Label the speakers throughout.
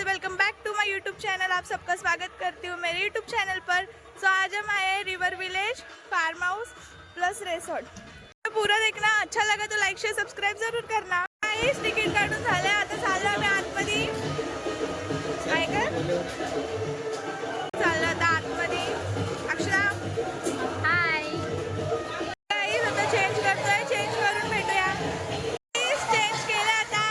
Speaker 1: Welcome back to my YouTube channel. आप सबका स्वागत करती हूँ मेरे यूट्यूब चैनल पर। सो आज हम आए river village farmhouse plus resort. तो पूरा देखना, अच्छा लगा तो लाइक शेअर सबस्क्राईब जरूर करना। तिकीट काढून झाले, आता चाललो आम्ही आतमध्ये। काय का चाललं आता आतमध्ये। अक्षरा हाय। गाईज आता चेंज करतोय, चेंज करून भेटूया। चेंज केलं आता।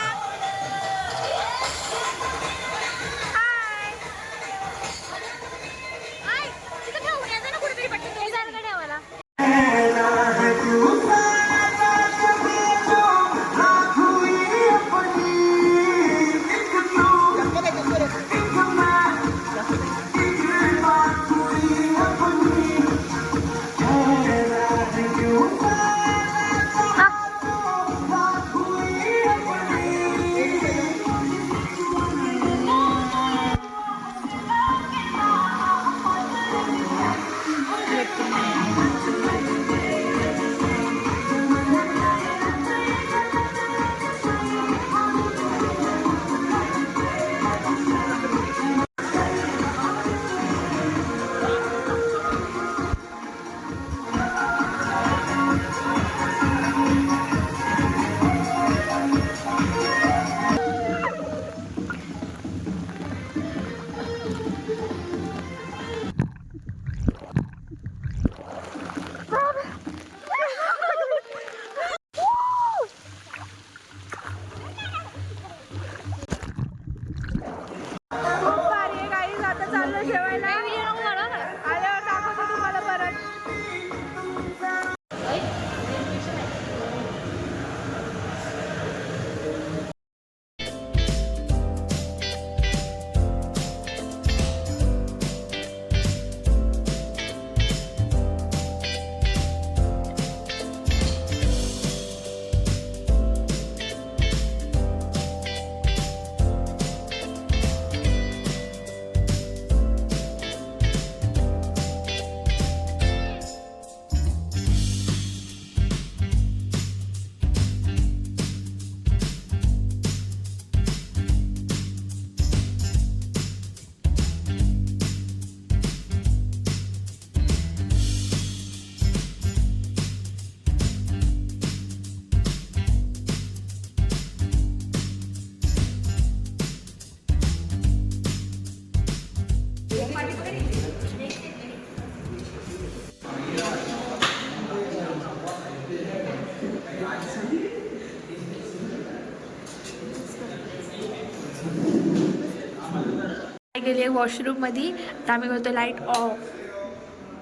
Speaker 1: गेली वॉशरूम मध्ये, तर आम्ही करतो लाईट ऑफ।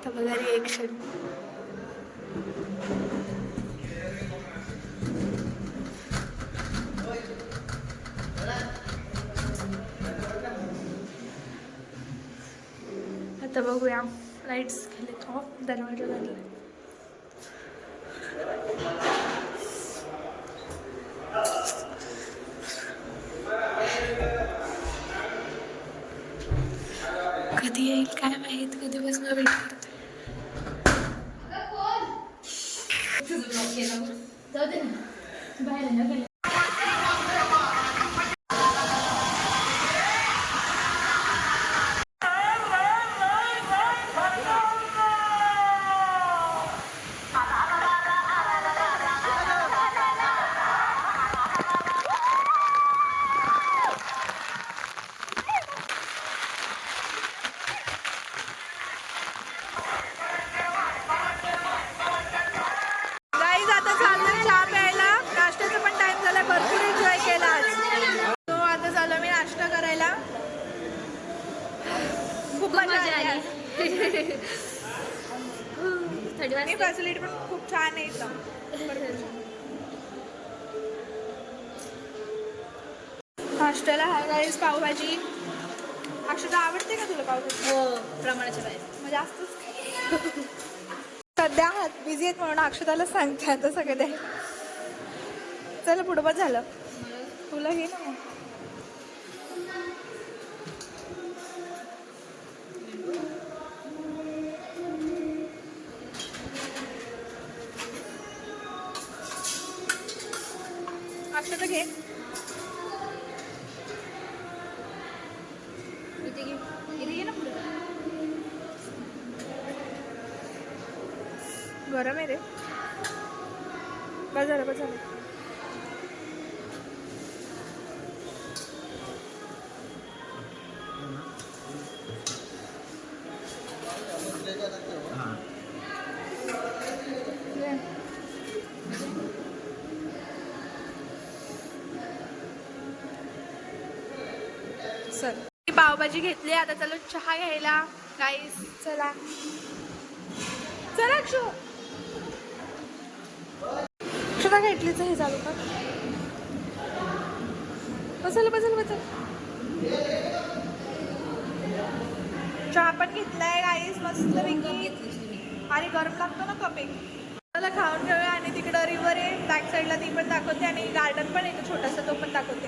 Speaker 1: तर बघा रिएक्शन। आता बघूया, लाईट्स गेले ऑफ, दरवाजा लागला। कधी येईल काय माहित, कधी बस वेट करते। आणि फॅसिलिटी पण खूप छान आहे इथं। नाश्त्याला हाय गाईस पावभाजी। अक्षता आवडते का तुला पावभाजी?
Speaker 2: हो, प्रमाणाच्या बाहेर
Speaker 1: म्हणजे जास्तच सध्या हात बिझी आहेत म्हणून अक्षताला सांगते आता सगळे. चल पुढं बस झालं. तुला घे ना मग. अक्षता घे. गरम आहे रे. बस झालं बस झालं. चल पावभाजी घेतली. आता चलो चहा घ्यायला गाईस. चला चला अक्षता घेतलीच हे चालू का. बसल बसल बसल. चहा पण घेतलाय गाईस मस्त पैकी. आणि गरम लागतो ना कप एक. मला खाऊन घेऊया आणि तिकडं रिव्हर आहे बॅक साईडला ती पण दाखवते आणि गार्डन पण येतो छोटासा तो पण दाखवते.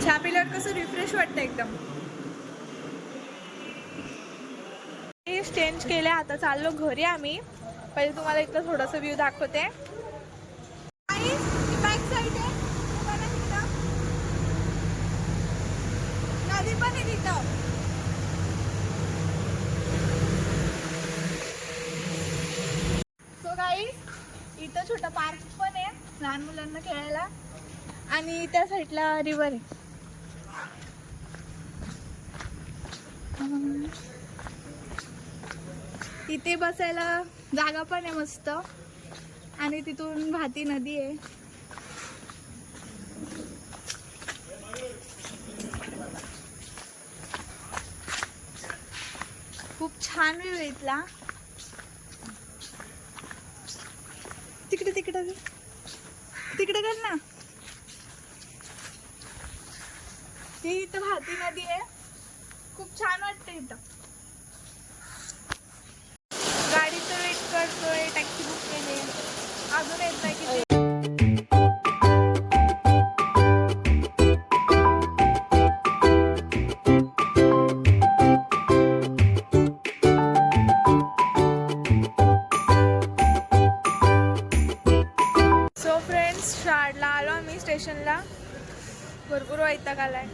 Speaker 1: चहा पिल्यावर कसं रिफ्रेश वाटतं एकदम. चेंज केले आता चाललो घरी आम्ही. पहिले तुम्हाला इथलं थोडंसं व्ह्यू दाखवते. बॅक साईड आहे नदी पण आहे तिथं. सो गाईस इथं छोटा पार्क पण आहे लहान मुलांना खेळायला आणि त्या साईडला रिव्हर आहे. इथे बसायला जागा पण आहे मस्त आणि तिथून वाहती नदी आहे. खूप छान व्ह्यू आहे इथला. तिकडे तिकडे तिकडे कर ना. ती इथं वाहती नदी आहे. खूप छान वाटतं इथं. गाडीचं वेट करतोय. टॅक्सी बुक केली अजून येत नाही किती. सो फ्रेंड्स शाळेला आलो आम्ही स्टेशनला. भरपूर वैताग आलाय.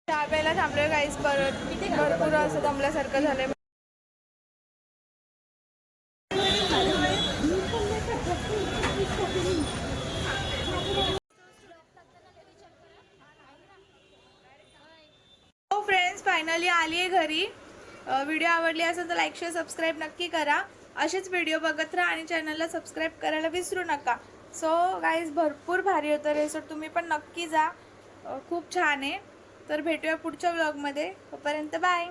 Speaker 1: चहा प्यायला थांबलोय गाईस. परत भरपूर असं दमल्यासारखं झालंय. हो फ्रेंड्स फायनली आली आहे घरी. व्हिडिओ आवडली असेल तर लाईक शेअर सबस्क्राईब नक्की करा. असेच व्हिडिओ बघत राहा आणि चॅनलला सबस्क्राईब करायला विसरू नका. सो गाईज भरपूर भारी होतं रिसॉर्ट. तुम्ही पण नक्की जा. खूप छान आहे. तर भेटूया पुढच्या व्लॉगमध्ये. तोपर्यंत बाय.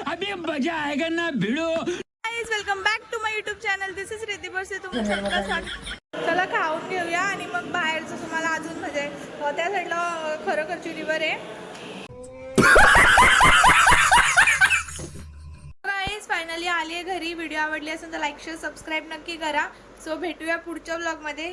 Speaker 2: अभी मजा आएगा ना भिड़ो.
Speaker 1: Guys welcome back to my YouTube channel. This is Riddhi Barse. चला खाऊन घेऊया आणि मग बाहेरचं तुम्हाला अजून म्हणजे त्या साईडला खरोखरची रिव्हर आहे. गाईज फायनली आली आहे घरी. व्हिडिओ आवडली असेल तर लाईक शेअर सबस्क्राईब नक्की करा. सो भेटूया पुढच्या व्लॉगमध्ये.